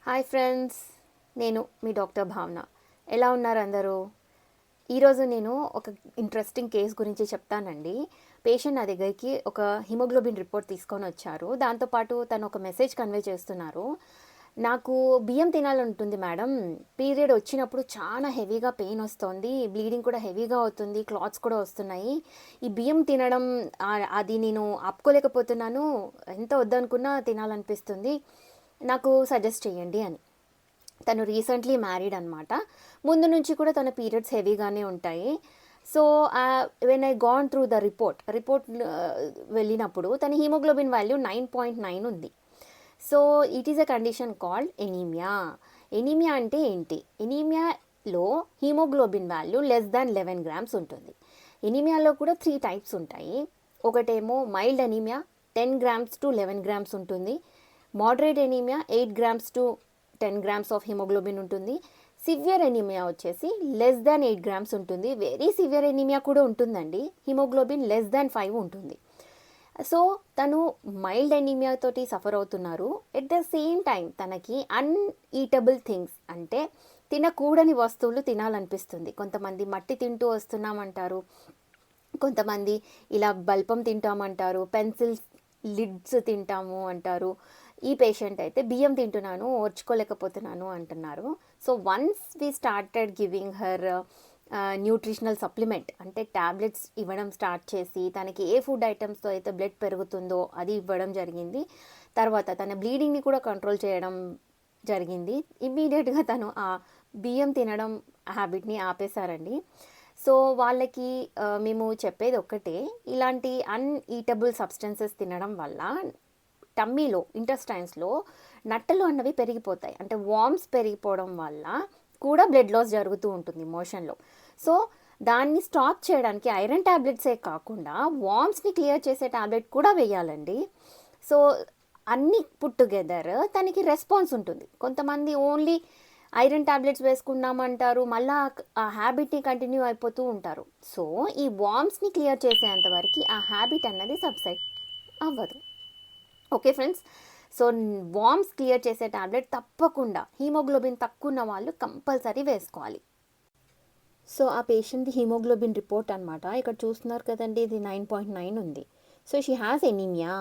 Hi friends, నేను మీ doctor భావన. ఎలా ఉన్నారు అందరూ? ఈరోజు నేను ఒక ఇంట్రెస్టింగ్ కేస్ గురించి చెప్తానండి. పేషెంట్ నా దగ్గరికి ఒక హిమోగ్లోబిన్ రిపోర్ట్ తీసుకొని వచ్చారు. దాంతోపాటు తను ఒక మెసేజ్ కన్వే చేస్తున్నారు. నాకు బియ్యం తినాలంటుంది మేడం. పీరియడ్ వచ్చినప్పుడు చాలా హెవీగా పెయిన్ వస్తుంది, బ్లీడింగ్ కూడా హెవీగా అవుతుంది, క్లాత్స్ కూడా వస్తున్నాయి. ఈ బియ్యం తినడం అది నేను ఆపుకోలేకపోతున్నాను. ఎంత వద్దనుకున్నా తినాలనిపిస్తుంది, నాకు సజెస్ట్ చేయండి అని. తను రీసెంట్లీ మ్యారీడ్ అనమాట. ముందు నుంచి కూడా తన పీరియడ్స్ హెవీగానే ఉంటాయి. So when I gone through the report వెళ్ళినప్పుడు తన హీమోగ్లోబిన్ వాల్యూ 9.9 ఉంది. So it is a condition called anaemia. Anaemia అంటే ఏంటి? ఎనీమియాలో haemoglobin value less than 11 grams ఉంటుంది. ఎనీమియాలో కూడా 3 టైప్స్ ఉంటాయి. ఒకటేమో mild anaemia, 10 grams to 11 grams ఉంటుంది. Moderate anaemia 8 grams to 10 grams of haemoglobin ఉంటుంది. సివియర్ ఎనీమియా వచ్చేసి లెస్ దాన్ 8 గ్రామ్స్ ఉంటుంది. వెరీ సివియర్ ఎనీమియా కూడా ఉంటుందండి, హిమోగ్లోబిన్ లెస్ దాన్ 5 ఉంటుంది. సో తను మైల్డ్ ఎనీమియా తోటి సఫర్ అవుతున్నారు. ఎట్ ద సేమ్ టైం తనకి అన్ఈటబుల్ థింగ్స్, అంటే తినకూడని వస్తువులు తినాలనిపిస్తుంది. కొంతమంది మట్టి తింటూ వస్తున్నామంటారు, కొంతమంది ఇలా బల్పం తింటామంటారు, పెన్సిల్స్ లిడ్స్ తింటాము అంటారు. ఈ పేషెంట్ అయితే బియ్యం తింటున్నాను, ఓర్చుకోలేకపోతున్నాను అంటున్నారు. So once we started giving her nutritional supplement, అంటే ట్యాబ్లెట్స్ ఇవ్వడం స్టార్ట్ చేసి తనకి ఏ ఫుడ్ ఐటమ్స్తో అయితే బ్లడ్ పెరుగుతుందో అది ఇవ్వడం జరిగింది. తర్వాత తన బ్లీడింగ్ని కూడా కంట్రోల్ చేయడం జరిగింది. ఇమ్మీడియట్గా తను ఆ బియ్యం తినడం హ్యాబిట్ని ఆపేశారండి. సో వాళ్ళకి మేము చెప్పేది ఒక్కటే, ఇలాంటి అన్ఈటబుల్ సబ్స్టెన్సెస్ తినడం వల్ల టమ్మీలో, ఇంటెస్టైన్స్లో నట్టలు అన్నవి పెరిగిపోతాయి. అంటే వామ్స్ పెరిగిపోవడం వల్ల కూడా బ్లడ్ లాస్ జరుగుతూ ఉంటుంది మోషన్లో. సో దాన్ని స్టాప్ చేయడానికి ఐరన్ ట్యాబ్లెట్సే కాకుండా వామ్స్ని క్లియర్ చేసే ట్యాబ్లెట్ కూడా వేయాలండి. సో అన్నీ పుట్ టుగెదర్ తనకి రెస్పాన్స్ ఉంటుంది. కొంతమంది ఓన్లీ ఐరన్ ట్యాబ్లెట్స్ వేసుకున్నామంటారు, మళ్ళీ ఆ హ్యాబిట్ని కంటిన్యూ అయిపోతూ ఉంటారు. సో ఈ వామ్స్ని క్లియర్ చేసేంత వరకు ఆ హ్యాబిట్ అన్నది సబ్సైడ్ అవ్వదు. Okay friends, so worms clear చేసే ట్యాబ్లెట్ తప్పకుండా హీమోగ్లోబిన్ తక్కువ ఉన్న వాళ్ళు కంపల్సరీ వేసుకోవాలి. సో ఆ పేషెంట్ది హీమోగ్లోబిన్ రిపోర్ట్ అనమాట. ఇక్కడ చూస్తున్నారు కదండి, ఇది 9.9 ఉంది. So she has anaemia.